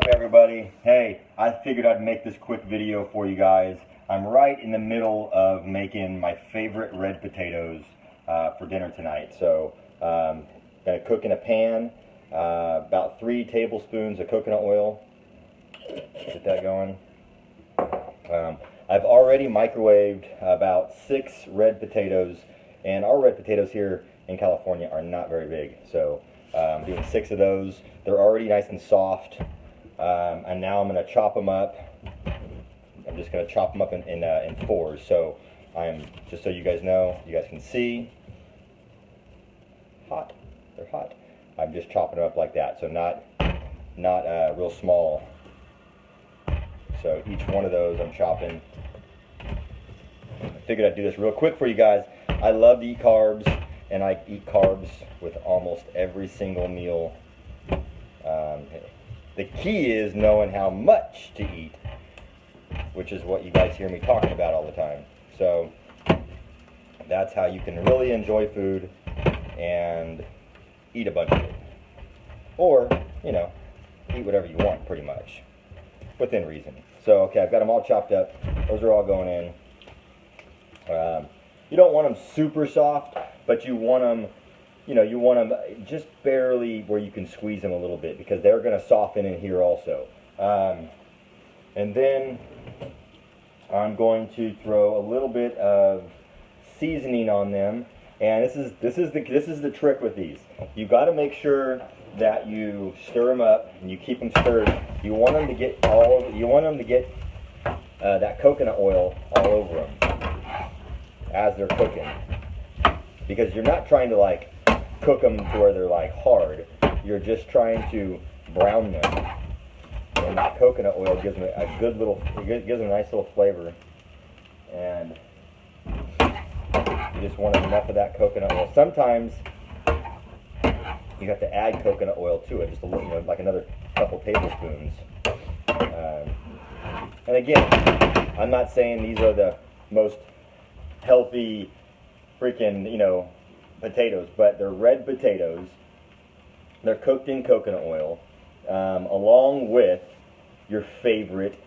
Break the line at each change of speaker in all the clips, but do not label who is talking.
everybody? Hey, I figured I'd make this quick video for you guys. I'm right in the middle of making my favorite red potatoes for dinner tonight. So, gonna cook in a pan, about 3 tablespoons of coconut oil. Get that going. I've already microwaved about 6 red potatoes, and our red potatoes here in California are not very big. So, doing 6 of those. They're already nice and soft. And now I'm going to chop them up. I'm just going to chop them up in 4s. So just so you guys know, you guys can see, hot. They're hot. I'm just chopping them up like that. So not real small. So each one of those I'm chopping. I figured I'd do this real quick for you guys. I love to eat carbs, and I eat carbs with almost every single meal. The key is knowing how much to eat, which is what you guys hear me talking about all the time. So that's how you can really enjoy food and eat a bunch of it. Or, you know, eat whatever you want pretty much, within reason. So, okay, I've got them all chopped up. Those are all going in. You don't want them super soft, but you want them, you want them just barely where you can squeeze them a little bit, because they're going to soften in here also. And then I'm going to throw a little bit of seasoning on them. And this is the trick with these. You got to make sure that you stir them up and you keep them stirred. You want them to get that coconut oil all over them as they're cooking, because you're not trying to like cook them to where they're like hard. You're just trying to brown them, and that coconut oil gives them a good little, gives them a nice little flavor. And you just want enough of that coconut oil. Sometimes you have to add coconut oil to it, just a little, like another couple tablespoons. And again, I'm not saying these are the most healthy freaking, potatoes, but they're red potatoes. They're cooked in coconut oil, along with your favorite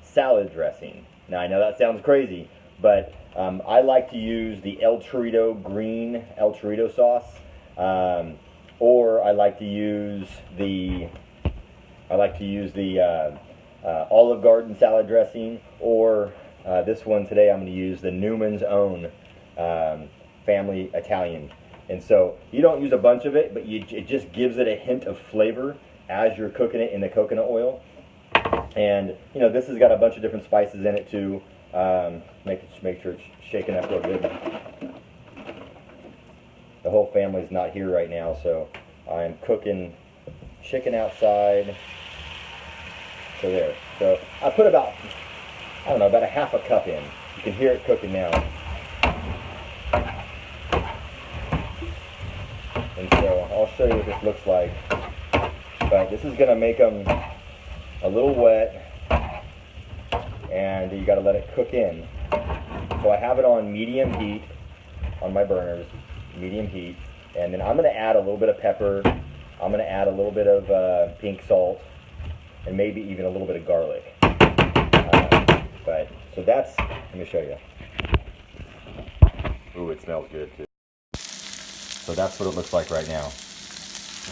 salad dressing. Now, I know that sounds crazy, but I like to use the El Torito green El Torito sauce, or I like to use the Olive Garden salad dressing, or this one today I'm going to use the Newman's Own family Italian. And so you don't use a bunch of it, but it just gives it a hint of flavor as you're cooking it in the coconut oil. And this has got a bunch of different spices in it too. Make sure it's shaken up real good. The whole family's not here right now, so I'm cooking chicken outside. So there. So I put about a half a cup in. You can hear it cooking now. And so I'll show you what this looks like. But this is going to make them a little wet, and you got to let it cook in. So I have it on medium heat on my burners, medium heat, and then I'm going to add a little bit of pepper. I'm going to add a little bit of pink salt, and maybe even a little bit of garlic. So that's, let me show you. Ooh, it smells good too. So that's what it looks like right now.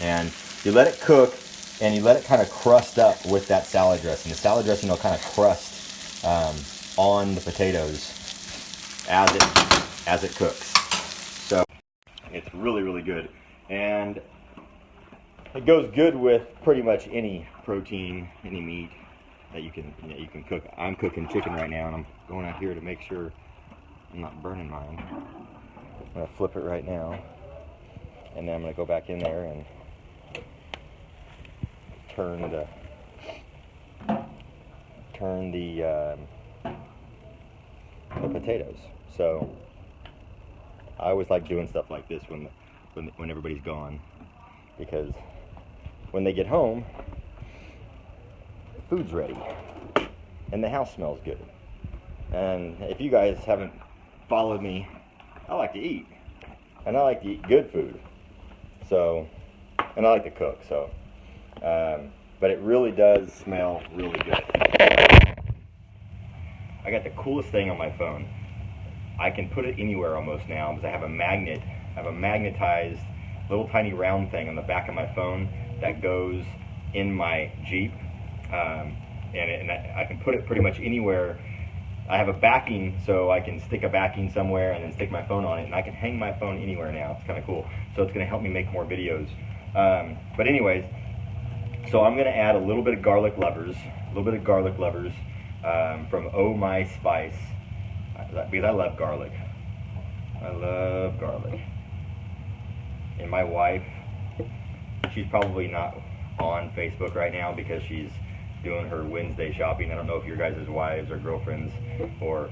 And you let it cook, and you let it kind of crust up with that salad dressing. The salad dressing will kind of crust on the potatoes as it cooks. So it's really, really good. And it goes good with pretty much any protein, any meat that you can cook. I'm cooking chicken right now, and I'm going out here to make sure I'm not burning mine. I'm going to flip it right now, and then I'm going to go back in there and turn the potatoes. So I always like doing stuff like this when everybody's gone, because when they get home, food's ready and the house smells good. And if you guys haven't followed me, I like to eat, and I like to eat good food. So, and I like to cook. So but it really does smell really good. I got the coolest thing on my phone. I can put it anywhere almost now because I have a magnet. I have a magnetized little tiny round thing on the back of my phone that goes in my Jeep, and I can put it pretty much anywhere. I have a backing, so I can stick a backing somewhere and then stick my phone on it, and I can hang my phone anywhere now. It's kind of cool. So it's going to help me make more videos. But anyways, so I'm going to add a little bit of garlic lovers, from Oh My Spice, because I love garlic. I love garlic. And my wife, she's probably not on Facebook right now because she's doing her Wednesday shopping. I don't know if your guys' wives or girlfriends or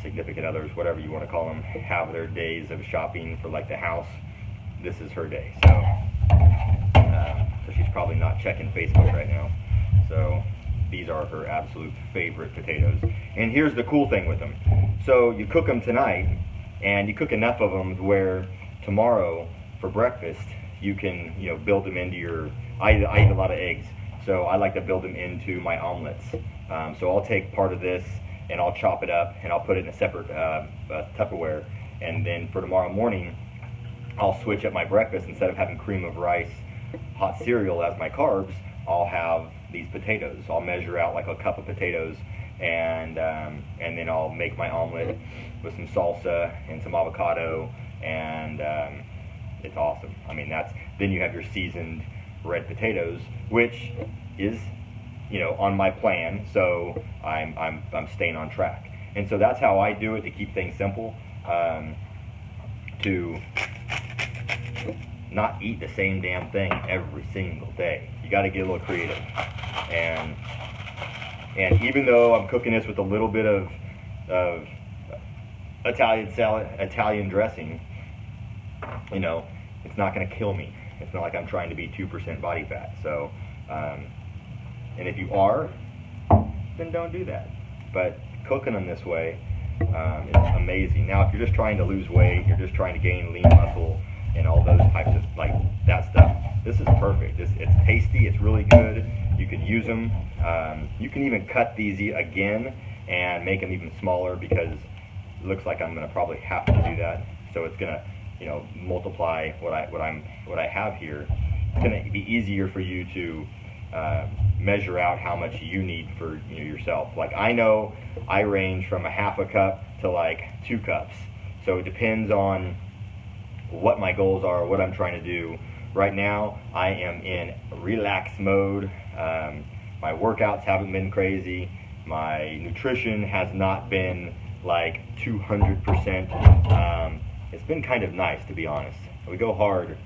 significant others, whatever you want to call them, have their days of shopping for like the house. This is her day, so she's probably not checking Facebook right now. So these are her absolute favorite potatoes. And here's the cool thing with them. So you cook them tonight, and you cook enough of them where tomorrow for breakfast you can, build them into your. I eat a lot of eggs, so I like to build them into my omelets. So I'll take part of this and I'll chop it up and I'll put it in a separate Tupperware. And then for tomorrow morning, I'll switch up my breakfast. Instead of having cream of rice, hot cereal as my carbs, I'll have these potatoes. I'll measure out like a cup of potatoes, and then I'll make my omelet with some salsa and some avocado, and it's awesome. I mean, then you have your seasoned red potatoes, which is, on my plan. So I'm staying on track, and so that's how I do it to keep things simple. To not eat the same damn thing every single day. You got to get a little creative. And even though I'm cooking this with a little bit of Italian dressing, it's not going to kill me. It's not like I'm trying to be 2% body fat. So, and if you are, then don't do that. But cooking them this way is amazing. Now, if you're just trying to lose weight, you're just trying to gain lean muscle, and all those types of, like, that stuff, this is perfect. It's tasty, it's really good. You can use them. You can even cut these again and make them even smaller, because it looks like I'm going to probably have to do that. So it's going to, multiply what I have here. It's going to be easier for you to measure out how much you need for yourself. Like, I know I range from a half a cup to like 2 cups. So it depends on what my goals are, what I'm trying to do. Right now, I am in relax mode. My workouts haven't been crazy. My nutrition has not been like 200%. It's been kind of nice, to be honest. We go hard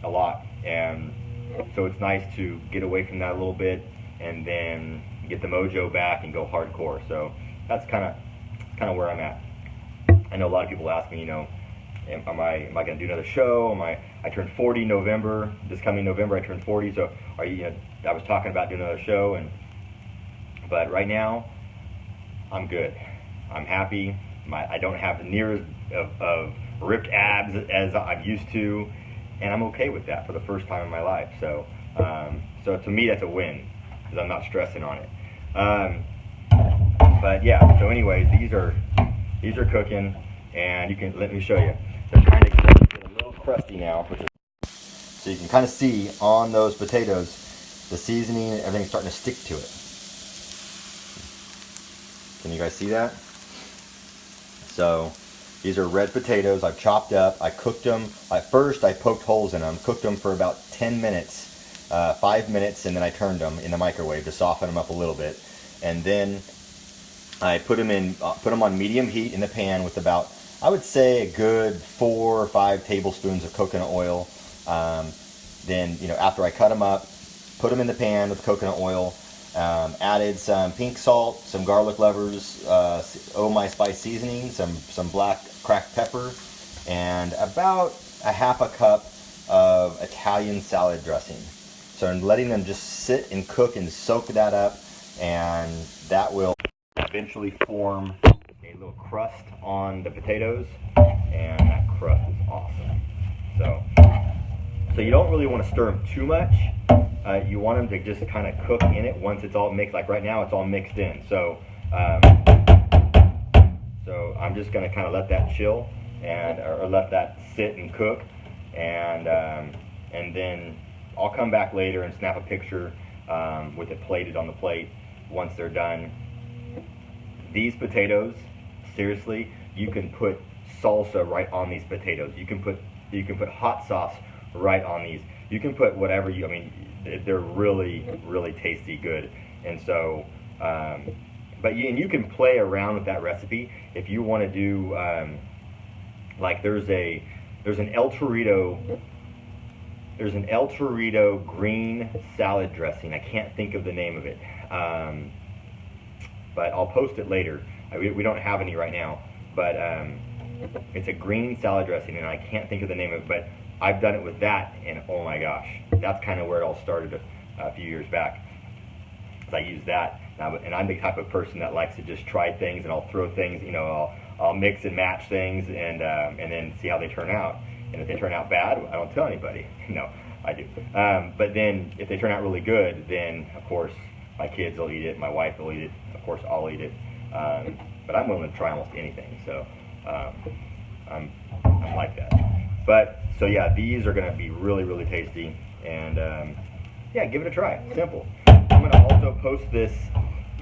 a lot, and so it's nice to get away from that a little bit and then get the mojo back and go hardcore. So that's kind of where I'm at. I know a lot of people ask me, am I going to do another show? I turned 40 November. This coming November, I turned 40. So I was talking about doing another show, but right now I'm good. I'm happy. I don't have near of ripped abs as I'm used to, and I'm okay with that for the first time in my life. So so to me, that's a win, because I'm not stressing on it. But yeah. So anyways, these are cooking, and let me show you. They're kind of getting a little crusty now, so you can kind of see on those potatoes the seasoning and everything's starting to stick to it. Can you guys see that? So these are red potatoes I've chopped up. I cooked them. First I poked holes in them, cooked them for about 10 minutes, 5 minutes, and then I turned them in the microwave to soften them up a little bit. And then I put them on medium heat in the pan with about, I would say, a good 4 or 5 tablespoons of coconut oil. Then, after I cut them up, put them in the pan with coconut oil, added some pink salt, some garlic lovers, Oh My Spice seasoning, some black cracked pepper, and about a half a cup of Italian salad dressing. So I'm letting them just sit and cook and soak that up, and that will eventually form a little crust on the potatoes, and that crust is awesome. So you don't really want to stir them too much. You want them to just kind of cook in it once it's all mixed. Like right now, it's all mixed in. So I'm just going to kind of let that chill or let that sit and cook, and then I'll come back later and snap a picture with it plated on the plate once they're done. These potatoes, seriously, you can put salsa right on these potatoes. You can put hot sauce right on these. You can put whatever I mean, they're really, really tasty good. And so, but you can play around with that recipe if you want to do. Like there's an El Torito. There's an El Torito green salad dressing. I can't think of the name of it, but I'll post it later. We don't have any right now, but it's a green salad dressing, and I can't think of the name of it, but I've done it with that, and oh my gosh, that's kind of where it all started a few years back. I use that, and I'm the type of person that likes to just try things, and I'll throw things, I'll mix and match things, and then see how they turn out. And if they turn out bad, I don't tell anybody. No, I do. But then if they turn out really good, then of course my kids will eat it, my wife will eat it, of course I'll eat it. But I'm willing to try almost anything, so I'm like that. But so yeah, these are going to be really, really tasty, and yeah, give it a try. Simple. I'm going to also post this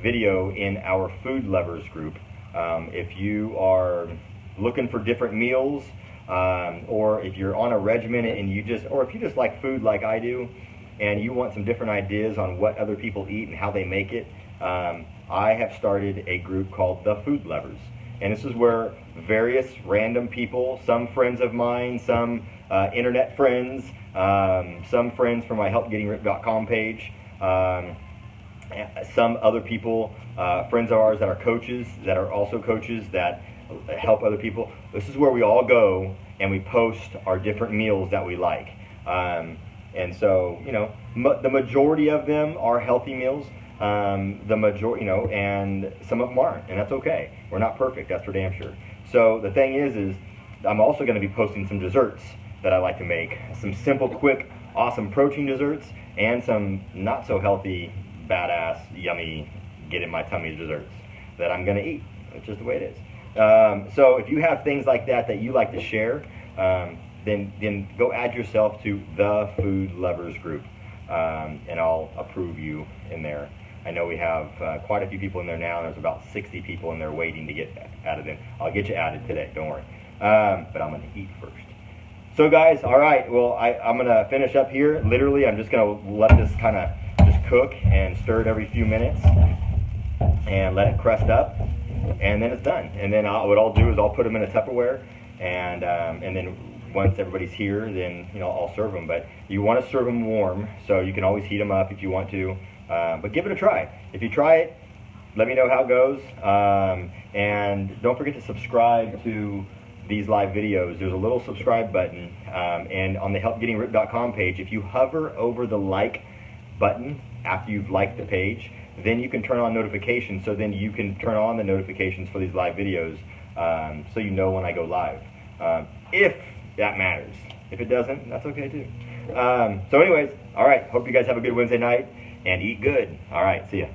video in our food lovers group. If you are looking for different meals, or if you're on a regimen and or if you just like food like I do, and you want some different ideas on what other people eat and how they make it, I have started a group called The Food Lovers. And this is where various random people, some friends of mine, some internet friends, some friends from my HelpGettingRipped.com page, some other people, friends of ours that are coaches, that are also coaches that help other people. This is where we all go and we post our different meals that we like. And so, the majority of them are healthy meals. The majority, and some of them aren't, and that's okay. We're not perfect, that's for damn sure. So the thing is I'm also going to be posting some desserts that I like to make. Some simple, quick, awesome protein desserts, and some not so healthy, badass, yummy, get in my tummy desserts that I'm going to eat. It's just the way it is. So if you have things like that you like to share, then go add yourself to the Food Lovers group, and I'll approve you in there. I know we have quite a few people in there now. There's about 60 people in there waiting to get added in. I'll get you added today, don't worry. But I'm going to eat first. So guys, all right, well, I'm going to finish up here. Literally, I'm just going to let this kind of just cook and stir it every few minutes and let it crust up, and then it's done. And then what I'll do is I'll put them in a Tupperware, and then once everybody's here, then I'll serve them. But you want to serve them warm, so you can always heat them up if you want to. But give it a try. If you try it, let me know how it goes. And don't forget to subscribe to these live videos. There's a little subscribe button, and on the HelpGettingRipped.com page, if you hover over the like button after you've liked the page, then you can turn on notifications. So then you can turn on the notifications for these live videos, so you know when I go live. If that matters. If it doesn't, that's okay too. So anyways, all right, hope you guys have a good Wednesday night and eat good. All right, see ya.